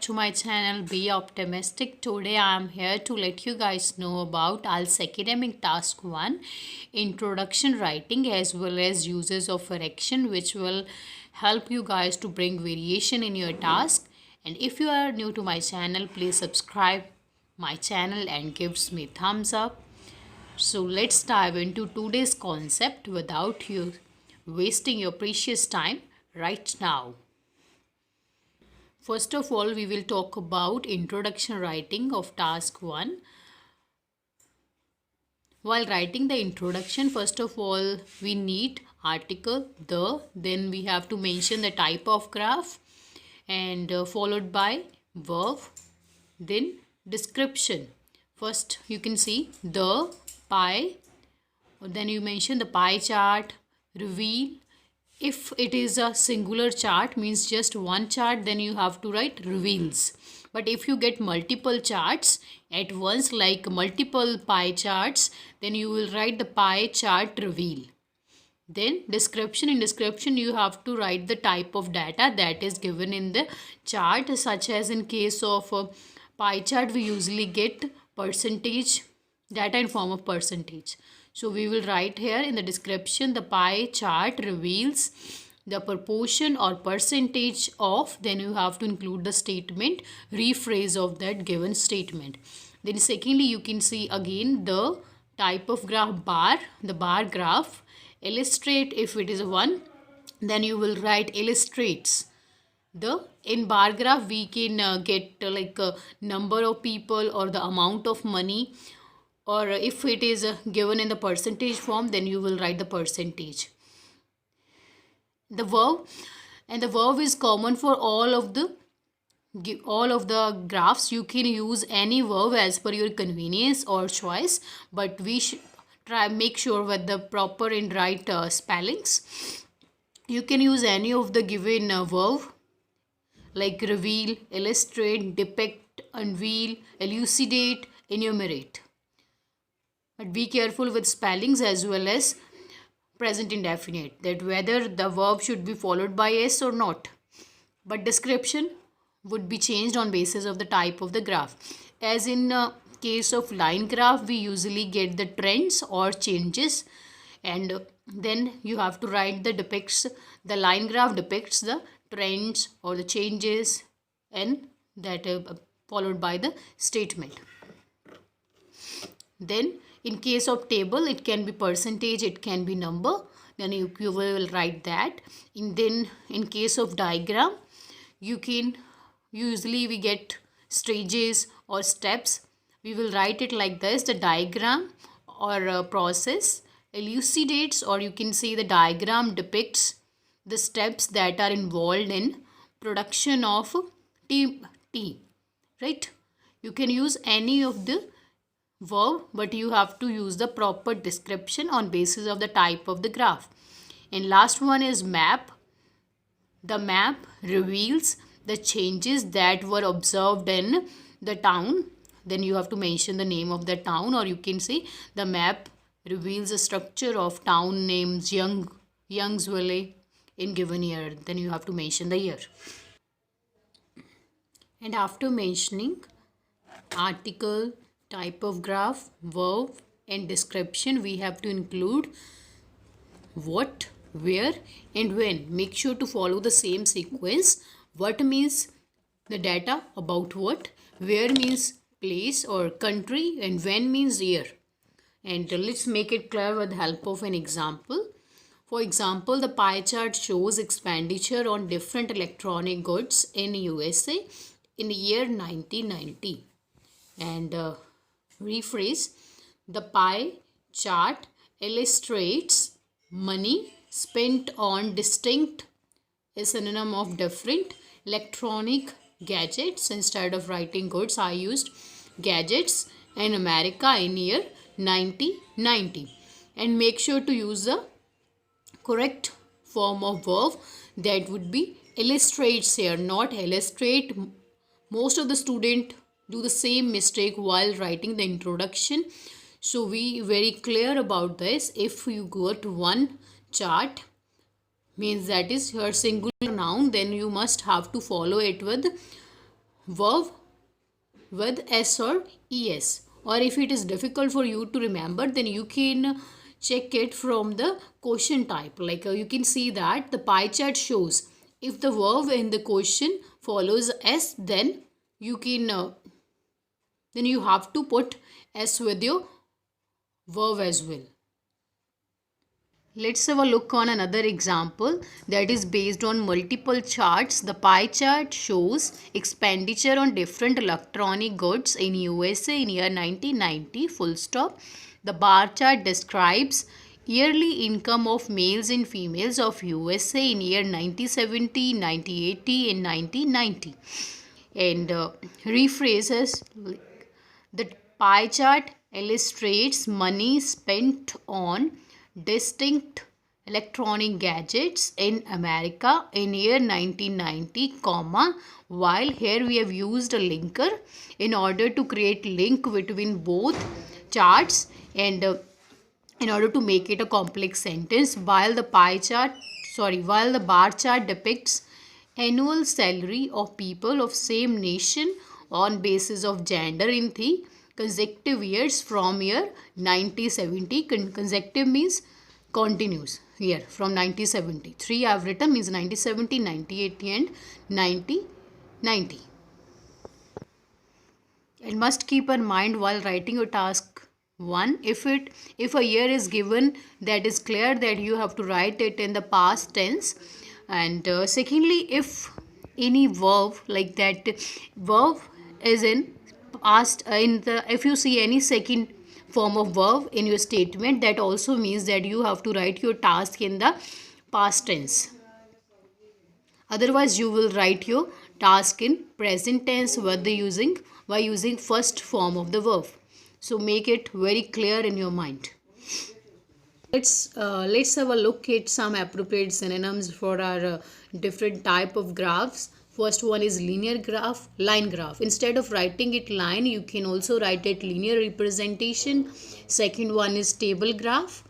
to my channel Be Optimistic. Today I am here to let you guys know about IELTS Academic Task 1 Introduction Writing as well as uses of correction, which will help you guys to bring variation in your task. And if you are new to my channel, please subscribe my channel and gives me thumbs up. So let's dive into today's concept without you wasting your precious time right now. First of all, we will talk about introduction writing of task 1. While writing the introduction, first of all, we need article, the, then we have to mention the type of graph and followed by verb, then description. First, you can see the pie, then you mention the pie chart, reveal. If it is a singular chart, means just one chart, then you have to write reveals. But if you get multiple charts at once, like multiple pie charts, then you will write the pie chart reveal. Then description. In description, you have to write the type of data that is given in the chart, such as in case of pie chart, we usually get percentage data in form of percentage. So we will write here in the description, the pie chart reveals the proportion or percentage of, then you have to include the statement, rephrase of that given statement. Then secondly, you can see again the type of graph bar, the bar graph. Illustrate, if it is 1, then you will write illustrates. In bar graph, we can get like a number of people or the amount of money, or if it is given in the percentage form, then you will write the percentage. The verb, and the verb is common for all of the graphs. You can use any verb as per your convenience or choice, but we should make sure with the proper and right spellings. You can use any of the given verb like reveal, illustrate, depict, unveil, elucidate, enumerate. But be careful with spellings as well as present indefinite, that whether the verb should be followed by s or not. But description would be changed on basis of the type of the graph. As in case of line graph, we usually get the trends or changes, and then you have to write the line graph depicts the trends or the changes, and that followed by the statement. Then in case of table, it can be percentage, it can be number, then you will write that. Then in case of diagram, usually we get stages or steps, we will write it like this, the diagram or process elucidates, or you can say the diagram depicts the steps that are involved in production of tea, right? You can use any of the verb, but you have to use the proper description on basis of the type of the graph. And last one is map. The map reveals the changes that were observed in the town. Then you have to mention the name of the town, or you can say the map reveals the structure of town names Youngsville in given year. Then you have to mention the year. And after mentioning article, type of graph, verb and description, we have to include what, where and when. Make sure to follow the same sequence. What means the data about what, where means place or country, and when means year. And let's make it clear with the help of an example. For example, the pie chart shows expenditure on different electronic goods in USA in the year 1990. And rephrase, the pie chart illustrates money spent on distinct, a synonym of different electronic gadgets. Instead of writing goods, I used gadgets in America in year 1990. And make sure to use the correct form of verb, that would be illustrates here, not illustrate. Most of the student do the same mistake while writing the introduction. So we very clear about this. If you go to one chart, means that is your singular noun, then you must have to follow it with verb with S or ES. Or if it is difficult for you to remember, then you can check it from the question type. Like you can see that the pie chart shows if the verb in the question follows S, then you can then you have to put S with your verb as well. Let's have a look on another example that is based on multiple charts. The pie chart shows expenditure on different electronic goods in USA in year 1990, full stop. The bar chart describes yearly income of males and females of USA in year 1970, 1980 and 1990. And rephrases the pie chart illustrates money spent on distinct electronic gadgets in America in year 1990, comma, while here we have used a linker in order to create link between both charts and in order to make it a complex sentence. While the bar chart depicts annual salary of people of same nation on basis of gender in the consecutive years from year 1970. Consecutive means continuous here from 1970. 3 I have written means 1970, 1980 and 1990. And must keep in mind while writing your task 1, if a year is given, that is clear that you have to write it in the past tense. And secondly, if any verb like that verb is in past if you see any second form of verb in your statement, that also means that you have to write your task in the past tense. Otherwise you will write your task in present tense by using first form of the verb. So make it very clear in your mind. Let's have a look at some appropriate synonyms for our different type of graphs. First one is linear graph, line graph. Instead of writing it line, you can also write it linear representation. Second one is table graph.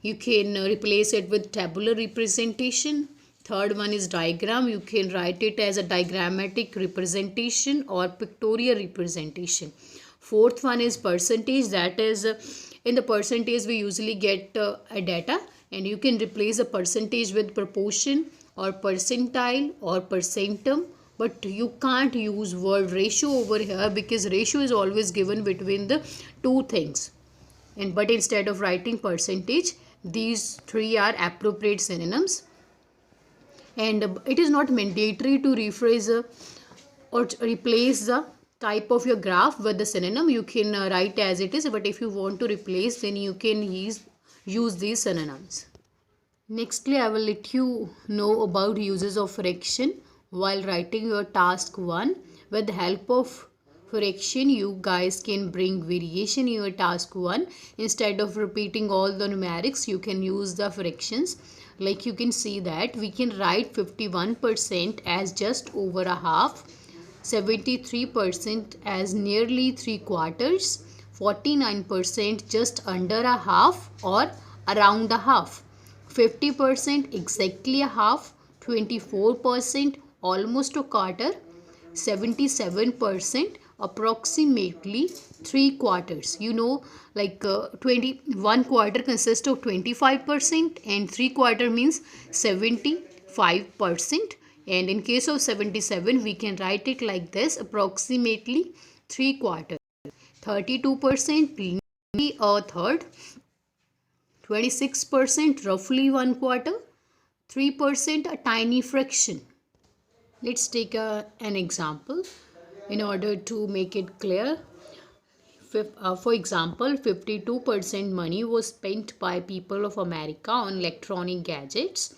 You can replace it with tabular representation. Third one is diagram. You can write it as a diagrammatic representation or pictorial representation. Fourth one is percentage. That is in the percentage we usually get a data, and you can replace a percentage with proportion or percentile or percentum, but you can't use word ratio over here because ratio is always given between the two things. But instead of writing percentage, these three are appropriate synonyms. And it is not mandatory to rephrase or replace the type of your graph with the synonym. You can write as it is, but if you want to replace, then you can use these synonyms. Nextly, I will let you know about uses of fraction while writing your task 1. With the help of fraction, you guys can bring variation in your task 1. Instead of repeating all the numerics, you can use the fractions. Like you can see that we can write 51% as just over a half, 73% as nearly 3/4, 49% just under a half or around a half, 50% exactly a half, 24% almost a quarter, 77% approximately 3/4. Like 21 quarter consists of 25% and 3/4 means 75%. And in case of 77, we can write it like this: approximately 3/4. 32% nearly a third, 26% roughly 1/4, 3% a tiny fraction. Let's take an example in order to make it clear. For example, 52% money was spent by people of America on electronic gadgets.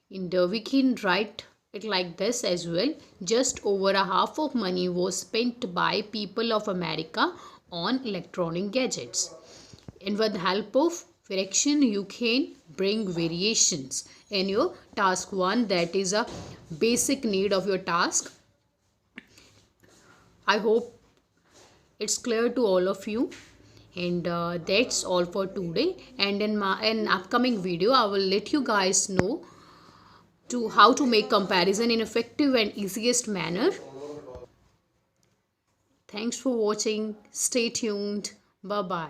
And we can write it like this as well: just over a half of money was spent by people of America on electronic gadgets. And with the help of fraction, you can bring variations in your task 1. That is a basic need of your task. I hope it's clear to all of you. And that's all for today. And in an upcoming video, I will let you guys know how to make comparison in effective and easiest manner. Thanks for watching. Stay tuned. Bye bye.